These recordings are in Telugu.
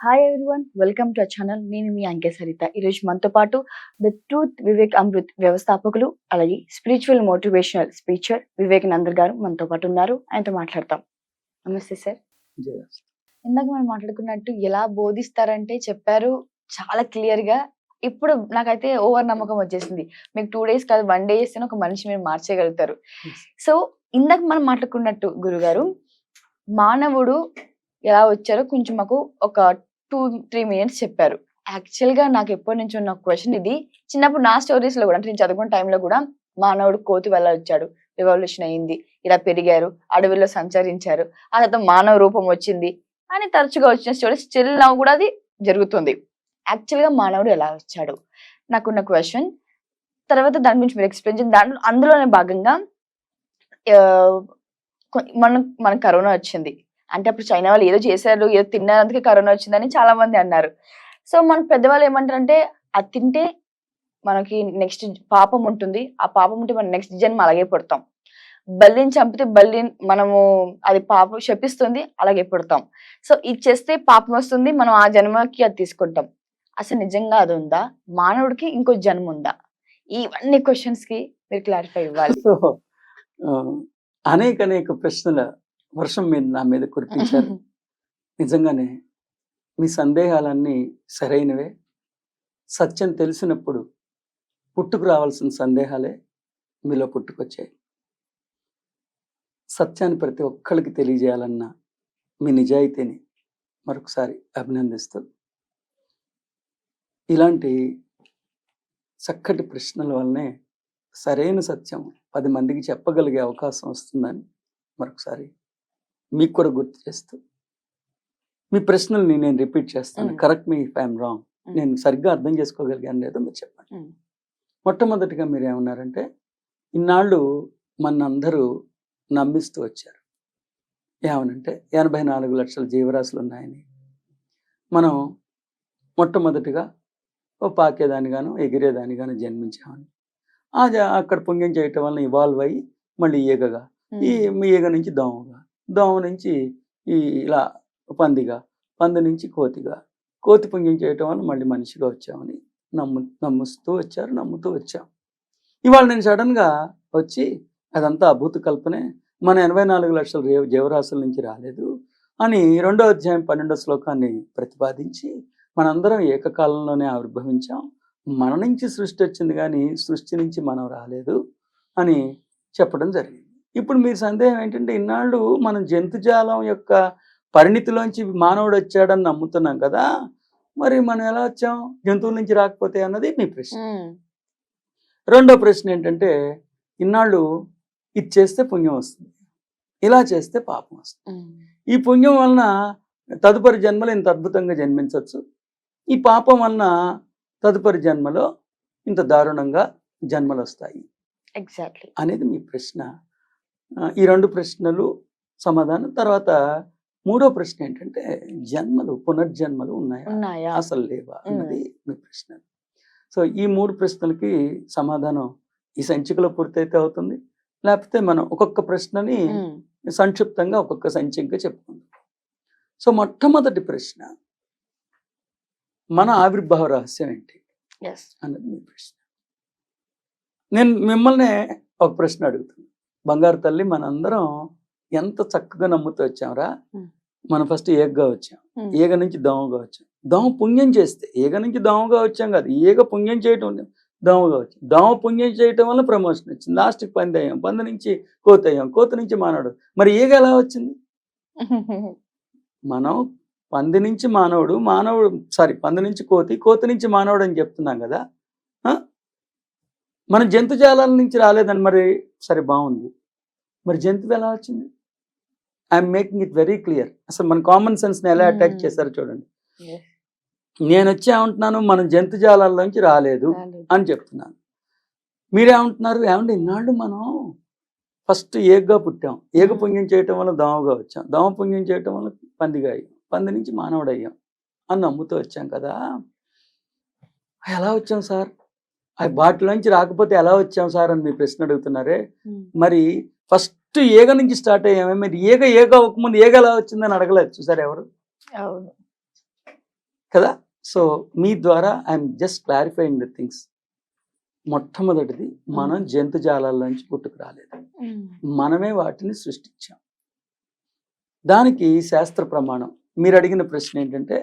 Hi everyone, welcome to our channel. నేను మీ అంకే సరిత. ఈరోజు మనతో పాటు ద ట్రూత్ వివేక్ అమృత్ వ్యవస్థాపకులు, అలాగే స్పిరిచువల్ మోటివేషనల్ స్పీచర్ వివేకానందర్ గారు మనతో పాటు ఉన్నారు. ఆయనతో మాట్లాడతాం. నమస్తే సార్. ఇందాక మనం మాట్లాడుకున్నట్టు ఎలా బోధిస్తారంటే చెప్పారు చాలా క్లియర్ గా. ఇప్పుడు నాకైతే ఓవర్ నమ్మకం వచ్చేసింది. మీకు 2 days కాదు, 1 day చేస్తేనే ఒక మనిషి మీరు మార్చేయగలుగుతారు. సో ఇందాక మనం మాట్లాడుకున్నట్టు గురుగారు, మానవుడు ఎలా వచ్చారో కొంచెం మాకు ఒక 2-3 minutes చెప్పారు. యాక్చువల్ గా నాకు ఎప్పటి నుంచి ఉన్న క్వశ్చన్ ఇది. చిన్నప్పుడు నా స్టోరీస్ లో కూడా, అంటే నేను చదువుకున్న టైంలో కూడా, మానవుడు కోతి వల్ల వచ్చాడు, రివల్యూషన్ అయింది, ఇలా పెరిగారు, అడవిలో సంచరించారు, ఆ తర్వాత మానవ రూపం వచ్చింది అని తరచుగా వచ్చిన స్టోరీస్ స్టిల్ నవ్వు కూడా అది జరుగుతుంది. యాక్చువల్ గా మానవుడు ఎలా వచ్చాడు నాకున్న క్వశ్చన్. తర్వాత దాని గురించి మీరు ఎక్స్ప్లెయిన్ చేయండి. దాంట్లో అందులోనే భాగంగా మన కరోనా వచ్చింది అంటే అప్పుడు చైనా వాళ్ళు ఏదో చేశారు, ఏదో తిన్నారు, అందుకే కరోనా వచ్చిందని చాలా మంది అన్నారు. సో మన పెద్దవాళ్ళు ఏమంటారంటే, అది తింటే మనకి నెక్స్ట్ పాపం ఉంటుంది, ఆ పాపం ఉంటే మనం నెక్స్ట్ జన్మ అలాగే పుడతాం. బల్లిని చంపితే బల్లిని మనము అది పాపం శపిస్తుంది, అలాగే పుడతాం. సో ఇది చేస్తే పాపం వస్తుంది, మనం ఆ జన్మకి అది తీసుకుంటాం. అసలు నిజంగా అది ఉందా? మానవుడికి ఇంకో జన్మ ఉందా? ఇవన్నీ క్వశ్చన్స్ కి మీరు క్లారిఫై ఇవ్వాలి. సో అనేక ప్రశ్నల వర్షం మీద నా మీద కురిపించారు. నిజంగానే మీ సందేహాలన్నీ సరైనవే. సత్యం తెలిసినప్పుడు పుట్టుకు రావాల్సిన సందేహాలే మీలో పుట్టుకొచ్చాయి. సత్యాన్ని ప్రతి ఒక్కరికి తెలియజేయాలన్న మీ నిజాయితీని మరొకసారి అభినందిస్తూ, ఇలాంటి చక్కటి ప్రశ్నల వల్లనే సరైన సత్యం 10 మందికి చెప్పగలిగే అవకాశం వస్తుందని మరొకసారి మీకు కూడా గుర్తు చేస్తూ, మీ ప్రశ్నల్ని నేను రిపీట్ చేస్తాను. Correct me if I'm wrong. నేను సరిగ్గా అర్థం చేసుకోగలిగాను లేదో మీరు చెప్పండి. మొట్టమొదటిగా మీరు ఏమన్నారంటే, ఇన్నాళ్ళు మనందరూ నమ్మిస్తూ వచ్చారు. ఏమనంటే 84 లక్షల జీవరాశులు ఉన్నాయని. మనం మొట్టమొదటిగా ఓ పాకేదానిగాను ఎగిరేదానిగాను జన్మించామని. అక్కడ పుణ్యం చేయటం వల్ల ఇవాల్వ్ అయ్యి మళ్ళీ ఈగగా, ఈ ఈగ నుంచి దోమగా, దోమ నుంచి ఇలా పందిగా, పంది నుంచి కోతిగా, కోతి పుణ్యం చేయటం వల్ల మళ్ళీ మనిషిగా వచ్చామని నమ్ముతూ వచ్చాం. ఇవాళ నేను సడన్గా వచ్చి అదంతా అభూత కల్పనే, మన 84 లక్షల జీవరాశుల నుంచి రాలేదు అని 2వ అధ్యాయం 12వ శ్లోకాన్ని ప్రతిపాదించి, మనందరం ఏకకాలంలోనే ఆవిర్భవించాం, మన నుంచి సృష్టి వచ్చింది కానీ సృష్టి నుంచి మనం రాలేదు అని చెప్పడం జరిగింది. ఇప్పుడు మీ సందేహం ఏంటంటే, ఇన్నాళ్ళు మనం జంతుజాలం యొక్క పరిణితిలోంచి మానవుడు వచ్చాడని నమ్ముతున్నాం కదా, మరి మనం ఎలా వచ్చాం జంతువుల నుంచి రాకపోతే అన్నది మీ ప్రశ్న. రెండో ప్రశ్న ఏంటంటే, ఇన్నాళ్ళు ఇది చేస్తే పుణ్యం వస్తుంది, ఇలా చేస్తే పాపం వస్తుంది, ఈ పుణ్యం వలన తదుపరి జన్మలో ఇంత అద్భుతంగా జన్మించవచ్చు, ఈ పాపం వలన తదుపరి జన్మలో ఇంత దారుణంగా జన్మలు వస్తాయి ఎగ్జాక్ట్లీ అనేది మీ ప్రశ్న. ఈ 2 ప్రశ్నలు సమాధానం. తర్వాత 3వ ప్రశ్న ఏంటంటే, జన్మలు పునర్జన్మలు ఉన్నాయా అసలు లేవా అన్నది మీ ప్రశ్న. సో ఈ 3 ప్రశ్నలకి సమాధానం ఈ సంచికలో పూర్తయితే అవుతుంది, లేకపోతే మనం ఒక్కొక్క ప్రశ్నని సంక్షిప్తంగా ఒక్కొక్క సంచికగా చెప్పుకుందాం. సో మొట్టమొదటి ప్రశ్న, మన ఆవిర్భావ రహస్యం ఏంటి అన్నది మీ ప్రశ్న. నేను మిమ్మల్ని ఒక ప్రశ్న అడుగుతున్నాను. బంగారు తల్లి, మనందరం ఎంత చక్కగా నమ్ముతూ వచ్చాంరా. మనం ఫస్ట్ ఏగగా వచ్చాం, ఈగ నుంచి దోమగా వచ్చాం, దోమ పుణ్యం చేస్తే ఈగ నుంచి దోమగా వచ్చాం కాదు, ఈగ పుణ్యం చేయటం దోమగా వచ్చాం, దోమ పుణ్యం చేయటం వల్ల ప్రమోషన్ వచ్చింది, లాస్ట్కి పంది అయ్యాం, పంది నుంచి కోతి అయ్యాం, కోతి నుంచి మానవుడు. మరి ఈగ ఎలా వచ్చింది? మనం పంది నుంచి మానవుడు, పంది నుంచి కోతి, కోతి నుంచి మానవుడు అని చెప్తున్నాం కదా. మన జంతుజాలాల నుంచి రాలేదని. మరి సరే బాగుంది, మరి జంతువు ఎలా వచ్చింది? I'm making it very clear. అసలు మన కామన్ సెన్స్ని ఎలా అటాక్ చేశారో చూడండి. నేను వచ్చి ఏమంటున్నాను, మనం జంతుజాలాల నుంచి రాలేదు అని చెప్తున్నాను. మీరేమంటున్నారు, ఏమంటే ఇన్నాళ్ళు మనం ఫస్ట్ ఏగ్గా పుట్టాం, ఏగ పుణ్యం చేయటం వల్ల దోమగా వచ్చాం, దోమ పుణ్యం చేయటం వల్ల పందిగా అయ్యాం, పంది నుంచి మానవుడు అయ్యాం అని నమ్ముతూ వచ్చాం కదా. ఎలా వచ్చాం సార్? వాటిలోంచి రాకపోతే ఎలా వచ్చాం సార్ అని మీ ప్రశ్న అడుగుతున్నారే. మరి ఫస్ట్ ఏగ నుంచి స్టార్ట్ అయ్యామే, మరి ఏగ అవ్వకముందు ఏగ ఎలా వచ్చిందని అడగలేదు చూసారు ఎవరు? కదా. సో మీ ద్వారా I'm just clarifying the things. మొట్టమొదటిది, మనం జంతుజాలాల నుంచి పుట్టుకు రాలేదు, మనమే వాటిని సృష్టించాం. దానికి శాస్త్ర ప్రమాణం. మీరు అడిగిన ప్రశ్న ఏంటంటే,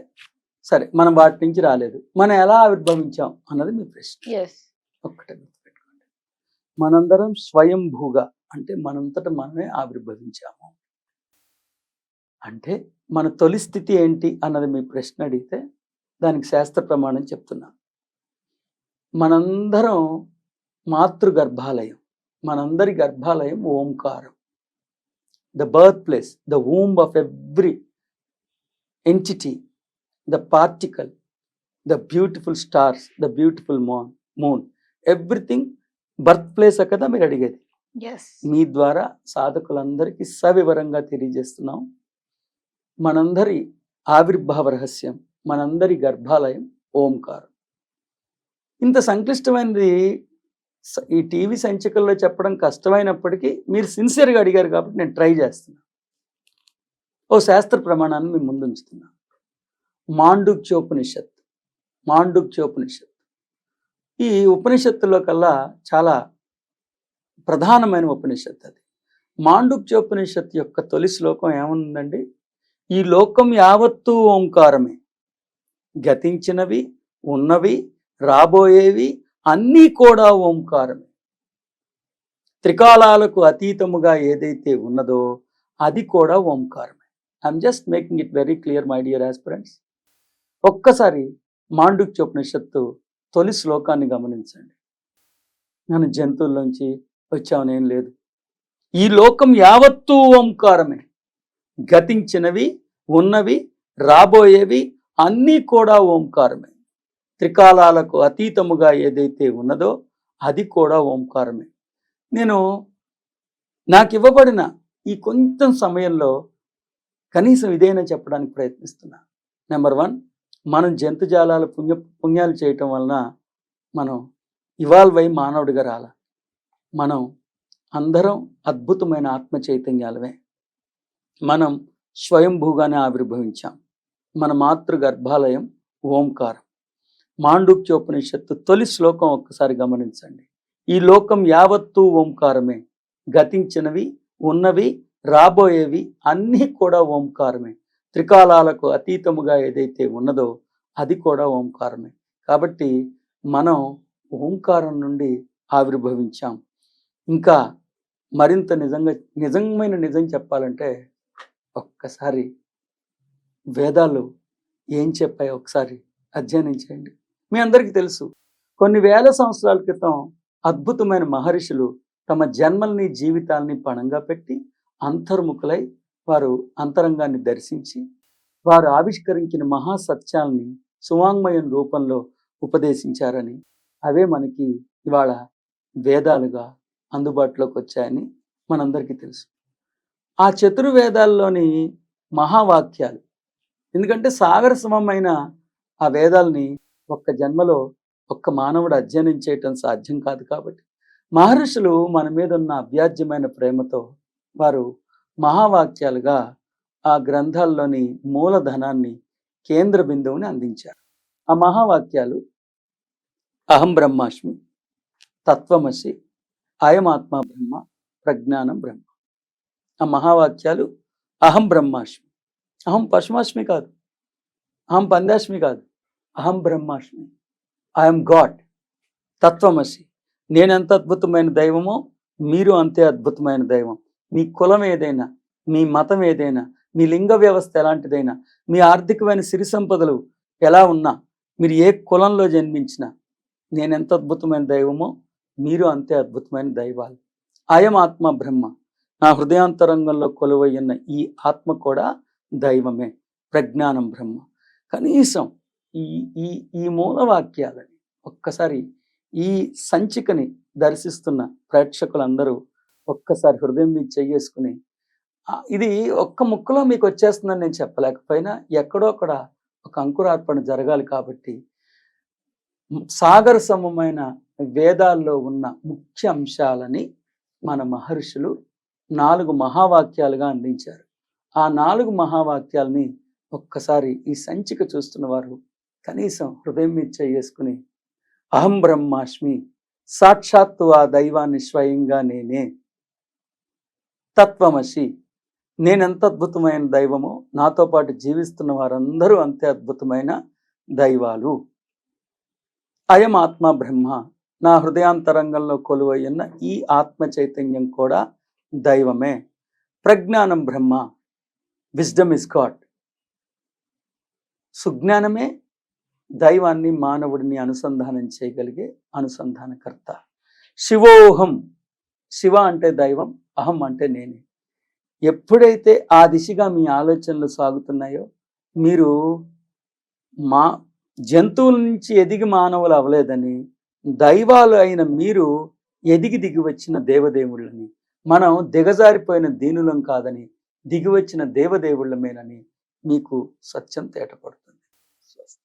సరే మనం వాటి నుంచి రాలేదు, మనం ఎలా ఆవిర్భవించాం అన్నది మీ ప్రశ్న. ఒక్కటే గుర్తుపెట్టుకోండి, మనందరం స్వయంభూగా, అంటే మనంతట మనమే ఆవిర్భవించాము. అంటే మన తొలి స్థితి ఏంటి అన్నది మీ ప్రశ్న అడిగితే దానికి శాస్త్ర ప్రమాణం చెప్తున్నా. మనందరం మాతృగర్భాలయం, మనందరి గర్భాలయం ఓంకారం. The birth place, the womb of every entity, the particle, the beautiful stars, the beautiful moon, everything birth place కదా మీరు అడిగేది. మీ ద్వారా సాధకులందరికీ సవివరంగా తెలియజేస్తున్నాం. మనందరి ఆవిర్భావ రహస్యం, మనందరి గర్భాలయం ఓంకారం. ఇంత సంక్లిష్టమైనది ఈ టీవీ సంచికల్లో చెప్పడం కష్టమైనప్పటికీ మీరు సిన్సియర్గా అడిగారు కాబట్టి నేను ట్రై చేస్తున్నా. ఓ శాస్త్ర ప్రమాణాన్ని మీ ముందు ఉంచుతున్నా. మాండుక్యోపనిషత్. ఈ ఉపనిషత్తులో కల్లా చాలా ప్రధానమైన ఉపనిషత్తు అది. మాండుక్యోపనిషత్ యొక్క తొలి శ్లోకం ఏముందండి? ఈ లోకం యావత్తూ ఓంకారమే, గతించినవి, ఉన్నవి, రాబోయేవి అన్నీ కూడా ఓంకారమే. త్రికాలాలకు అతీతముగా ఏదైతే ఉన్నదో అది కూడా ఓంకారమే. I'm just making it very clear my dear aspirants. ఒక్కసారి మాండుక్యోపనిషత్తు తొలి శ్లోకాన్ని గమనించండి. మనం జంతువుల్లోంచి వచ్చామనేం లేదు. ఈ లోకం యావత్తూ ఓంకారమే, గతించినవి, ఉన్నవి, రాబోయేవి అన్నీ కూడా ఓంకారమే. త్రికాలాలకు అతీతముగా ఏదైతే ఉన్నదో అది కూడా ఓంకారమే. నేను నాకు ఇవ్వబడిన ఈ కొంచెం సమయంలో కనీసం ఇదైనా చెప్పడానికి ప్రయత్నిస్తున్నా. నెంబర్ 1, మనం జంతుజాలాల పుణ్యాలు చేయటం వలన మనం ఇవాల్వ్ అయి మానవుడిగా రాల. మనం అందరం అద్భుతమైన ఆత్మ చైతన్యాలమే. మనం స్వయంభూగానే ఆవిర్భవించాం. మన మాతృ గర్భాలయం ఓంకారం. మాండుక్యోపనిషత్తు తొలి శ్లోకం ఒక్కసారి గమనించండి. ఈ లోకం యావత్తూ ఓంకారమే, గతించినవి, ఉన్నవి, రాబోయేవి అన్నీ కూడా ఓంకారమే. త్రికాలాలకు అతీతముగా ఏదైతే ఉన్నదో అది కూడా ఓంకారమే. కాబట్టి మనం ఓంకారం నుండి ఆవిర్భవించాం. ఇంకా మరింత నిజమైన నిజం చెప్పాలంటే ఒక్కసారి వేదాలు ఏం చెప్పాయో ఒకసారి అధ్యయనం చేయండి. మీ అందరికీ తెలుసు, కొన్ని వేల సంవత్సరాల క్రితం అద్భుతమైన మహర్షులు తమ జన్మల్ని, జీవితాల్ని పణంగా పెట్టి అంతర్ముఖులై వారు అంతరంగాన్ని దర్శించి వారు ఆవిష్కరించిన మహాసత్యాల్ని సువాంగ్మయం రూపంలో ఉపదేశించారని, అవే మనకి ఇవాళ వేదాలుగా అందుబాటులోకి వచ్చాయని మనందరికీ తెలుసు. ఆ చతుర్వేదాల్లోని మహావాక్యాలు, ఎందుకంటే సాగర సమమైన ఆ వేదాల్ని ఒక్క జన్మలో ఒక్క మానవుడు అధ్యయనం చేయటం సాధ్యం కాదు. కాబట్టి మహర్షులు మన మీద ఉన్న అవ్యాజ్యమైన ప్రేమతో వారు మహావాక్యాలుగా ఆ గ్రంథాల్లోని మూలధనాన్ని, కేంద్ర బిందువుని అందించారు. ఆ మహావాక్యాలు అహం బ్రహ్మాస్మి, తత్వమసి, అయమాత్మ బ్రహ్మ, ప్రజ్ఞానం బ్రహ్మ. ఆ మహావాక్యాలు అహం బ్రహ్మాస్మి, అహం పశుమాస్మి కాదు, అహం పందాస్మి కాదు, అహం బ్రహ్మాస్మి, ఐఎమ్ గాడ్. తత్వమసి, నేనెంత అద్భుతమైన దైవమో మీరు అంతే అద్భుతమైన దైవం. మీ కులం ఏదైనా, మీ మతం ఏదైనా, మీ లింగ వ్యవస్థ ఎలాంటిదైనా, మీ ఆర్థికమైన సిరి సంపదలు ఎలా ఉన్నా, మీరు ఏ కులంలో జన్మించినా నేనెంత అద్భుతమైన దైవమో మీరు అంతే అద్భుతమైన దైవాలు. అయం ఆత్మ బ్రహ్మ, నా హృదయాంతరంగంలో కొలువయ్యున్న ఈ ఆత్మ కూడా దైవమే, ప్రజ్ఞానం బ్రహ్మ. కనీసం ఈ ఈ ఈ మూలవాక్యాలని ఒక్కసారి ఈ సంచికని దర్శిస్తున్న ప్రేక్షకులందరూ ఒక్కసారి హృదయం మీద చెయ్యేసుకుని, ఇది ఒక్క ముక్కలో మీకు వచ్చేస్తుందని నేను చెప్పలేకపోయినా ఎక్కడో అక్కడ ఒక అంకురార్పణ జరగాలి. కాబట్టి సాగర సమమైన వేదాల్లో ఉన్న ముఖ్య అంశాలని మన మహర్షులు 4 మహావాక్యాలుగా అందించారు. ఆ 4 మహావాక్యాలని ఒక్కసారి ఈ సంచిక చూస్తున్న వారు కనీసం హృదయం మీద చేసుకుని అహం బ్రహ్మాస్మి, సాక్షాత్తు ఆ దైవాన్ని స్వయంగా నేనే, తత్వమసి, నేనెంత అద్భుతమైన దైవమో నాతో పాటు జీవిస్తున్న వారందరూ అంతే అద్భుతమైన దైవాలు. అయం ఆత్మ బ్రహ్మ, నా హృదయాంతరంగంలో కొలువయ్యున్న ఈ ఆత్మ చైతన్యం కూడా దైవమే. ప్రజ్ఞానం బ్రహ్మ, విజ్డమ్ ఇస్ గాడ్. సుజ్ఞానమే దైవాన్ని మానవుడిని అనుసంధానం చేయగలిగే అనుసంధానకర్త. శివోహం, శివ అంటే దైవం, అహం అంటే నేనే. ఎప్పుడైతే ఆ దిశగా మీ ఆలోచనలు సాగుతున్నాయో, మీరు మా జంతువుల నుంచి ఎదిగి మానవులు అవ్వలేదని, దైవాలు అయిన మీరు ఎదిగి దిగి వచ్చిన దేవదేవుళ్ళని, మనం దిగజారిపోయిన దీనులం కాదని, దిగి వచ్చిన దేవదేవుళ్ళమేనని మీకు సత్యం తేటపడుతుంది. స్వస్తి.